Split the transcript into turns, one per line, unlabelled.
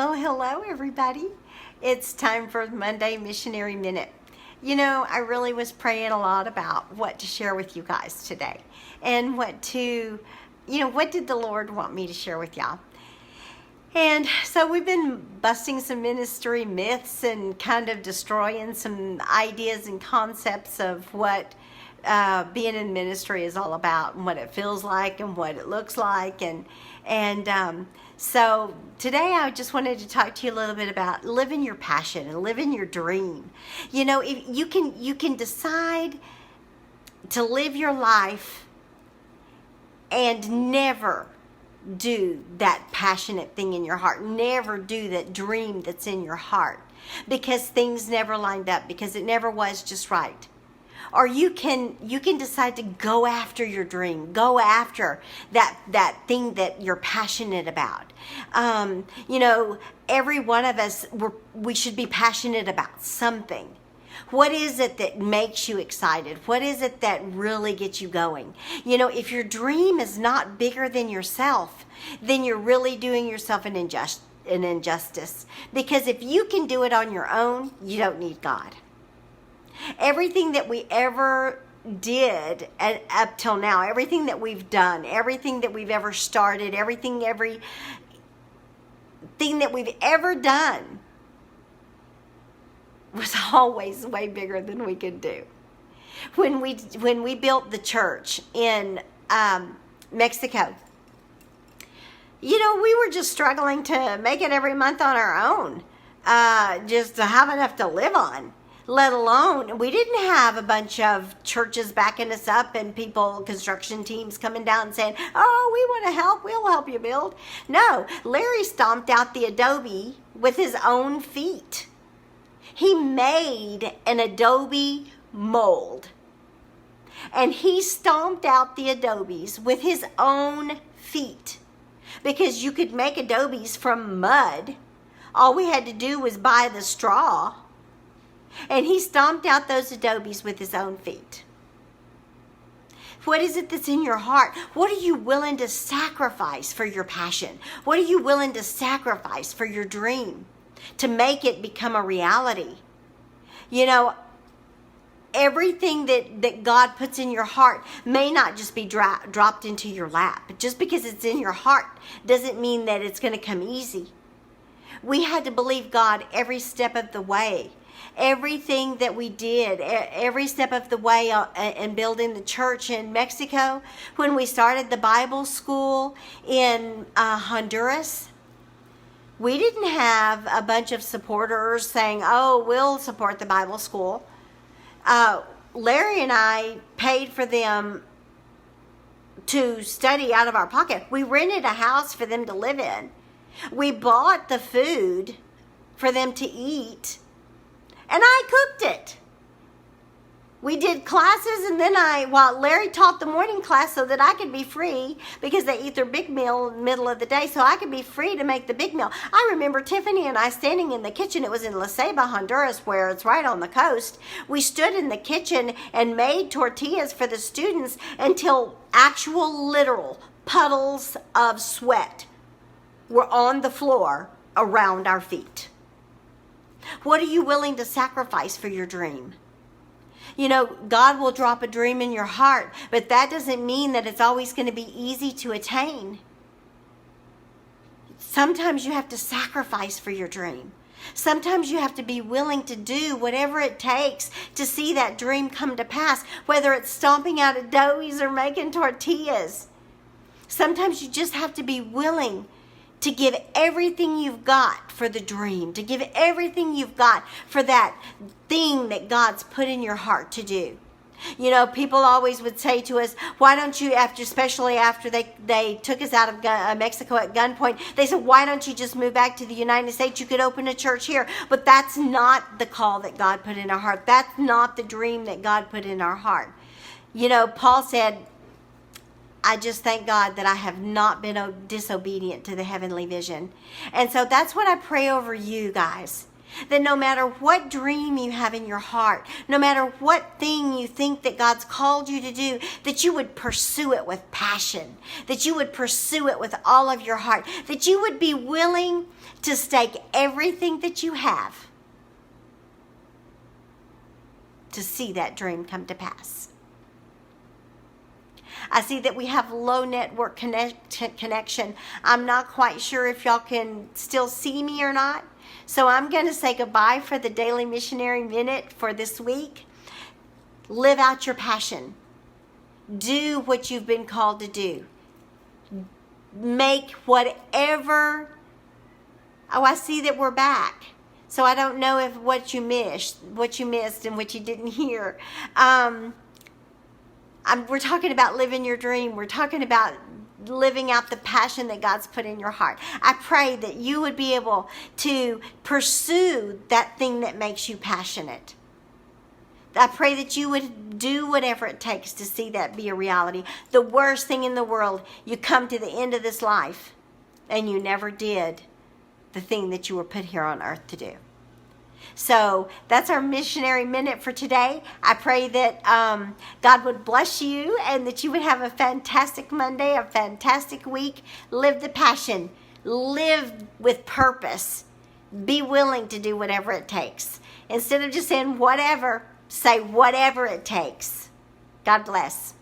Well, hello, everybody. It's time for Monday Missionary Minute. You know, I really was praying a lot about what to share with you guys today and what did the Lord want me to share with y'all? And so we've been busting some ministry myths and kind of destroying some ideas and concepts of what being in ministry is all about and what it feels like and what it looks like. So today I just wanted to talk to you a little bit about living your passion and living your dream. You know, if you can decide to live your life and never do that passionate thing in your heart. Never do that dream that's in your heart because things never lined up, because it never was just right. Or you can decide to go after your dream, go after that thing that you're passionate about. Every one of us, we should be passionate about something. What is it that makes you excited? What is it that really gets you going? You know, if your dream is not bigger than yourself, then you're really doing yourself an injustice. Because if you can do it on your own, you don't need God. Everything that we ever did up till now, everything that we've done, everything that we've ever started, everything that we've ever done was always way bigger than we could do. When we built the church in Mexico, you know, we were just struggling to make it every month on our own, just to have enough to live on. Let alone, we didn't have a bunch of churches backing us up and construction teams coming down and saying, oh, we want to help, we'll help you build. No, Larry stomped out the adobe with his own feet. He made an adobe mold. And he stomped out the adobes with his own feet. Because you could make adobes from mud. All we had to do was buy the straw. And he stomped out those adobes with his own feet. What is it that's in your heart? What are you willing to sacrifice for your passion? What are you willing to sacrifice for your dream to make it become a reality? You know, everything that God puts in your heart may not just be dropped into your lap. Just because it's in your heart doesn't mean that it's going to come easy. We had to believe God every step of the way. Everything that we did, every step of the way in building the church in Mexico, when we started the Bible school in Honduras, we didn't have a bunch of supporters saying, oh, we'll support the Bible school. Larry and I paid for them to study out of our pocket. We rented a house for them to live in. We bought the food for them to eat. And I cooked it. We did classes, and then Larry taught the morning class so that I could be free, because they eat their big meal in the middle of the day, so I could be free to make the big meal. I remember Tiffany and I standing in the kitchen. It was in La Ceiba, Honduras, where it's right on the coast. We stood in the kitchen and made tortillas for the students until actual literal puddles of sweat were on the floor around our feet. What are you willing to sacrifice for your dream? You know, God will drop a dream in your heart, but that doesn't mean that it's always going to be easy to attain. Sometimes you have to sacrifice for your dream. Sometimes you have to be willing to do whatever it takes to see that dream come to pass, whether it's stomping out adobes or making tortillas. Sometimes you just have to be willing to give everything you've got for the dream, to give everything you've got for that thing that God's put in your heart to do. You know, people always would say to us, why don't you, especially after they took us out of Mexico at gunpoint, they said, why don't you just move back to the United States? You could open a church here. But that's not the call that God put in our heart. That's not the dream that God put in our heart. You know, Paul said, I just thank God that I have not been disobedient to the heavenly vision. And so that's what I pray over you guys. That no matter what dream you have in your heart, no matter what thing you think that God's called you to do, that you would pursue it with passion, that you would pursue it with all of your heart, that you would be willing to stake everything that you have to see that dream come to pass. I see that we have low network connection. I'm not quite sure if y'all can still see me or not. So I'm going to say goodbye for the Daily Missionary Minute for this week. Live out your passion. Do what you've been called to do. Make whatever... Oh, I see that we're back. So I don't know if what you missed and what you didn't hear. We're talking about living your dream. We're talking about living out the passion that God's put in your heart. I pray that you would be able to pursue that thing that makes you passionate. I pray that you would do whatever it takes to see that be a reality. The worst thing in the world, you come to the end of this life and you never did the thing that you were put here on earth to do. So that's our Missionary Minute for today. I pray that God would bless you and that you would have a fantastic Monday, a fantastic week. Live the passion. Live with purpose. Be willing to do whatever it takes. Instead of just saying whatever, say whatever it takes. God bless.